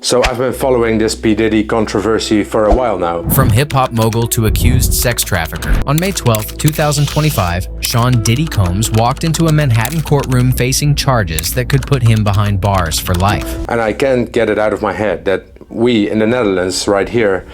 So I've been following this P. Diddy controversy for a while now. From hip-hop mogul to accused sex trafficker. On May 12, 2025, Sean Diddy Combs walked into a Manhattan courtroom facing charges that could put him behind bars for life. And I can't get it out of my head that we in the Netherlands right here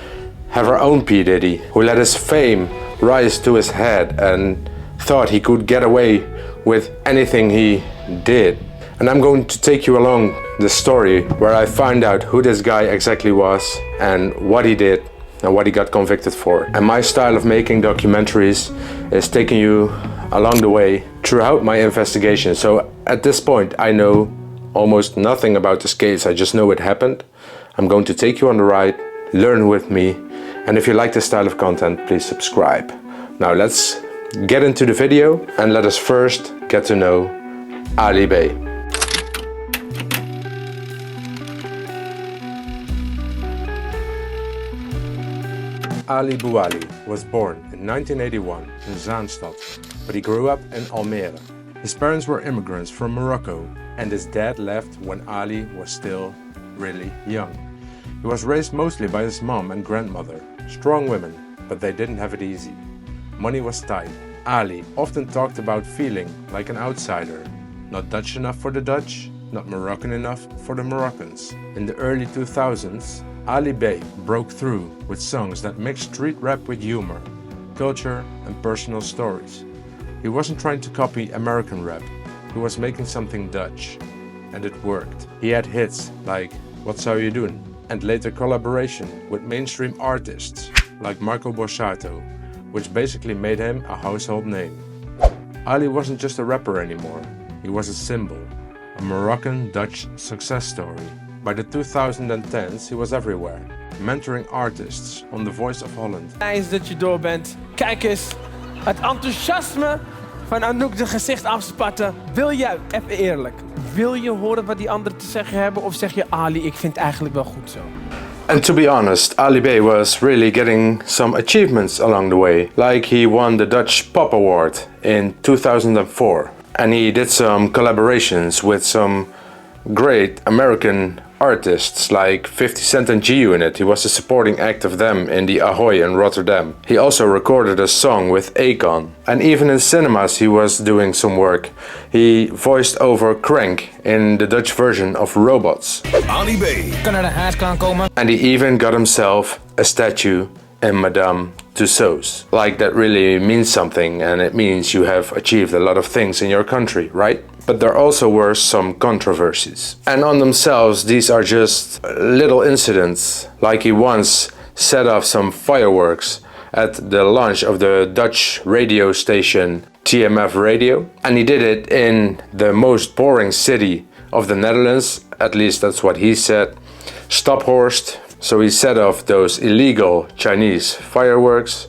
have our own P. Diddy, who let his fame rise to his head and thought he could get away with anything he did. And I'm going to take you along the story where I find out who this guy exactly was and what he did and what he got convicted for. And my style of making documentaries is taking you along the way throughout my investigation. So at this point I know almost nothing about this case, I just know it happened. I'm going to take you on the ride, learn with me, and if you like this style of content, please subscribe. Now let's get into the video and let us first get to know Ali Bey. Ali Bouali was born in 1981 in Zaanstad, but he grew up in Almere. His parents were immigrants from Morocco, and his dad left when Ali was still really young. He was raised mostly by his mom and grandmother, strong women, but they didn't have it easy. Money was tight. Ali often talked about feeling like an outsider, not Dutch enough for the Dutch, not Moroccan enough for the Moroccans. In the early 2000s, Ali Bey broke through with songs that mixed street rap with humor, culture and personal stories. He wasn't trying to copy American rap, he was making something Dutch. And it worked. He had hits like What Zou Je Doen? And later collaboration with mainstream artists like Marco Borsato, which basically made him a household name. Ali wasn't just a rapper anymore, he was a symbol, a Moroccan-Dutch success story. By the 2010s, he was everywhere, mentoring artists on the Voice of Holland. Nice dat je door bent. Kijk eens, het enthousiasme van Anouk de gezicht afspatten. Wil jij, even eerlijk, wil je horen wat die anderen te zeggen hebben? Of zeg je, Ali, ik vind het eigenlijk wel goed zo? And to be honest, Ali Bey was really getting some achievements along the way. Like he won the Dutch Pop Award in 2004. And he did some collaborations with some great American artists like 50 Cent and G-Unit. He was a supporting act of them in the Ahoy in Rotterdam. He also recorded a song with Akon. And even in cinemas he was doing some work. He voiced over Crank in the Dutch version of Robots. Ali Bey kan naar de haarskraan komen. And he even got himself a statue in Madame Tussauds. Like that really means something, and it means you have achieved a lot of things in your country, right? But there also were some controversies. And on themselves, these are just little incidents. Like he once set off some fireworks at the launch of the Dutch radio station TMF Radio. And he did it in the most boring city of the Netherlands, at least that's what he said, Staphorst. So he set off those illegal Chinese fireworks,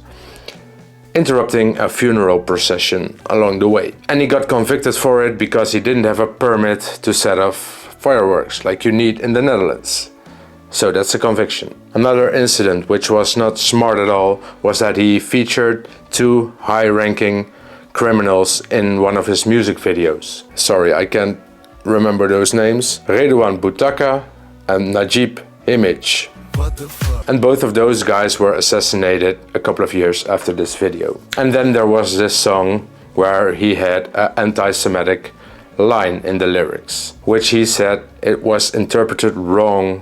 interrupting a funeral procession along the way. And he got convicted for it because he didn't have a permit to set off fireworks like you need in the Netherlands. So that's a conviction. Another incident which was not smart at all was that he featured two high-ranking criminals in one of his music videos. Sorry, I can't remember those names. Redouane Boutaka and Najib Image. And both of those guys were assassinated a couple of years after this video. And then there was this song where he had an anti-Semitic line in the lyrics, which he said it was interpreted wrong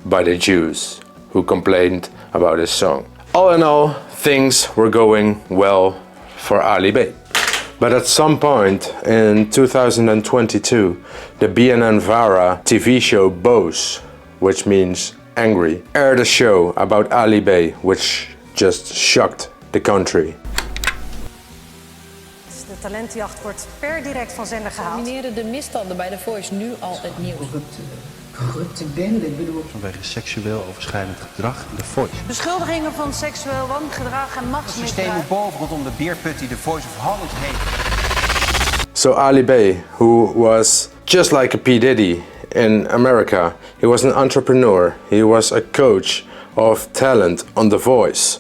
by the Jews who complained about his song. All in all, things were going well for Ali Bey. But at some point in 2022, the BNN-Vara TV show Boos, which means angry, aired a show about Ali Bey, which just shocked the country. De talentenjacht wordt per direct van zender gehaald. Domineren de misstanden bij The Voice nu al het nieuws? Corrupte bende, ik bedoel. Vanwege seksueel overschrijdend gedrag in The Voice. Beschuldigingen van seksueel wangedrag en machtsmisbruik. Het systeem moet boven rondom de beerput die The Voice of Holland heet. So Ali Bey, who was just like a P. Diddy in America, he was an entrepreneur, he was a coach of talent on The Voice.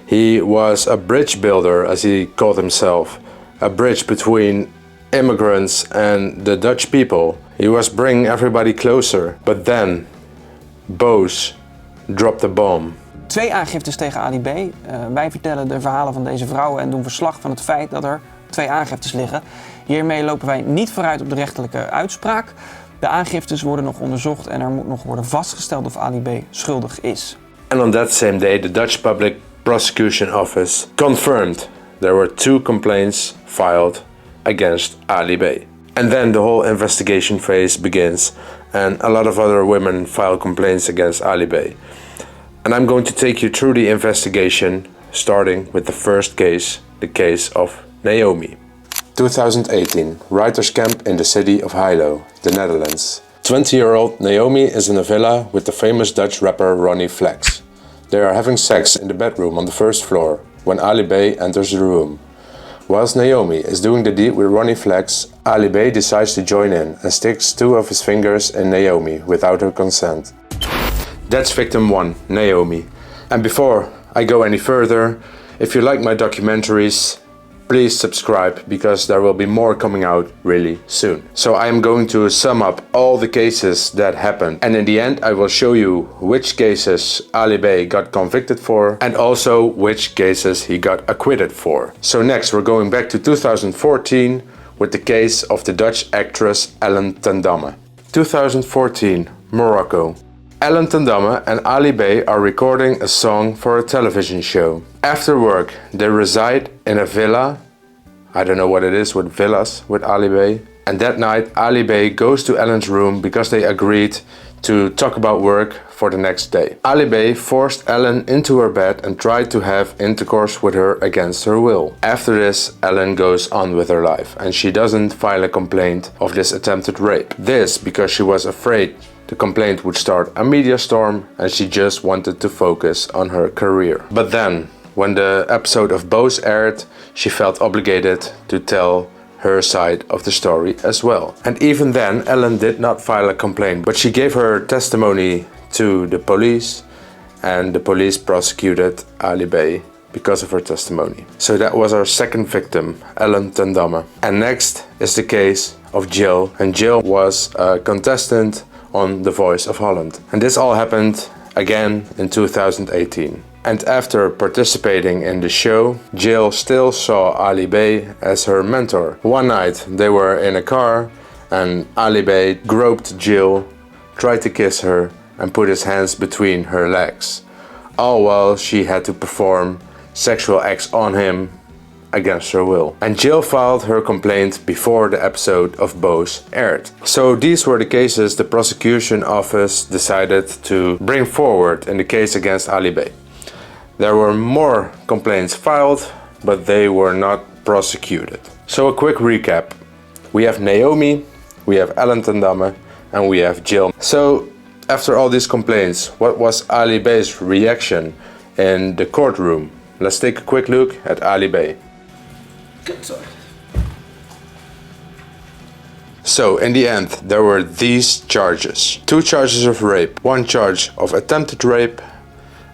He was a bridge builder, as he called himself, a bridge between immigrants and the Dutch people. He was bringing everybody closer. But then Bose dropped the bomb. 2 aangiftes tegen Ali B. Wij vertellen de verhalen van deze vrouwen en doen verslag van het feit dat er 2 aangiftes liggen. Hiermee lopen wij niet vooruit op de rechterlijke uitspraak. De aangiftes worden nog onderzocht en er moet nog worden vastgesteld of Ali B schuldig is. And on that same day, the Dutch Public Prosecution Office confirmed there were 2 complaints filed against Ali B. And then the whole investigation phase begins, and a lot of other women file complaints against Ali B. And I'm going to take you through the investigation, starting with the first case, the case of Naomi. 2018, writers' camp in the city of Hilo, the Netherlands. 20-year-old Naomi is in a villa with the famous Dutch rapper Ronnie Flex. They are having sex in the bedroom on the first floor when Ali B enters the room. Whilst Naomi is doing the deed with Ronnie Flex, Ali B decides to join in and sticks 2 of his fingers in Naomi without her consent. That's victim 1, Naomi. And before I go any further, if you like my documentaries, please subscribe because there will be more coming out really soon. So I am going to sum up all the cases that happened, and in the end I will show you which cases Ali B got convicted for and also which cases he got acquitted for. So next we're going back to 2014 with the case of the Dutch actress Ellen ten Damme. 2014, Morocco. Ellen ten Damme and Ali B are recording a song for a television show. After work, they reside in a villa. I don't know what it is with villas with Ali B. And that night, Ali B goes to Ellen's room because they agreed to talk about work for the next day. Ali B forced Ellen into her bed and tried to have intercourse with her against her will. After this, Ellen goes on with her life and she doesn't file a complaint of this attempted rape. This because she was afraid the complaint would start a media storm and she just wanted to focus on her career. But then, when the episode of Bose aired, she felt obligated to tell her side of the story as well. And even then, Ellen did not file a complaint, but she gave her testimony to the police and the police prosecuted Ali B because of her testimony. So that was our second victim, Ellen ten Damme. And next is the case of Jill. And Jill was a contestant on The Voice of Holland. And this all happened again in 2018. And after participating in the show, Jill still saw Ali B as her mentor. One night they were in a car and Ali B groped Jill, tried to kiss her and put his hands between her legs. All while she had to perform sexual acts on him against her will. And Jill filed her complaint before the episode of Bose aired. So these were the cases the prosecution office decided to bring forward in the case against Ali B. There were more complaints filed, but they were not prosecuted. So a quick recap. We have Naomi, we have Ellen ten Damme, and we have Jill. So after all these complaints, what was Ali B's reaction in the courtroom? Let's take a quick look at Ali B. So in the end, there were these charges. 2 charges of rape, 1 charge of attempted rape,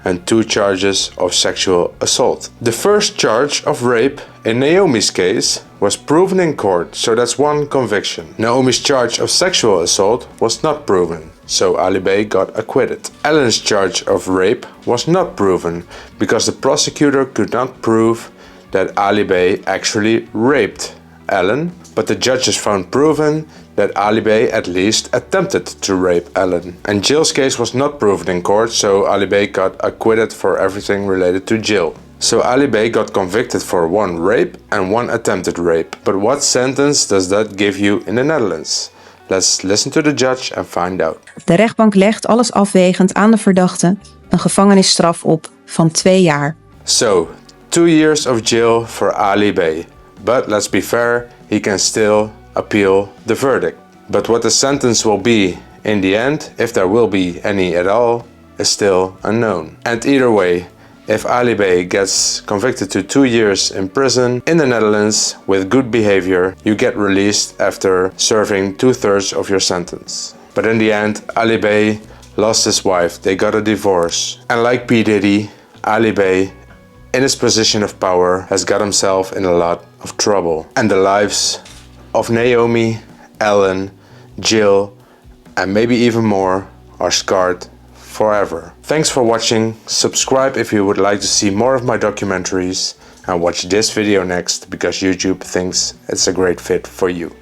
and 2 charges of sexual assault. The first charge of rape in Naomi's case was proven in court, so that's 1 conviction. Naomi's charge of sexual assault was not proven, so Ali B got acquitted. Ellen's charge of rape was not proven because the prosecutor could not prove that Ali B actually raped Ellen, but the judges found proven that Ali B at least attempted to rape Ellen. And Jill's case was not proven in court, so Ali B got acquitted for everything related to Jill. So Ali B got convicted for 1 rape and 1 attempted rape. But what sentence does that give you in the Netherlands? Let's listen to the judge and find out. De rechtbank legt alles afwegend aan de verdachte een gevangenisstraf op van 2 jaar. So, 2 years of jail for Ali B. But let's be fair, he can still appeal the verdict. But what the sentence will be in the end, if there will be any at all, is still unknown. And either way, if Ali B gets convicted to 2 years in prison in the Netherlands with good behavior, you get released after serving 2/3 of your sentence. But in the end, Ali B lost his wife, they got a divorce. And like P. Diddy, Ali B, in his position of power, has got himself in a lot of trouble. And the lives of Naomi, Ellen, Jill, and maybe even more are scarred forever. Thanks for watching. Subscribe if you would like to see more of my documentaries, and watch this video next because YouTube thinks it's a great fit for you.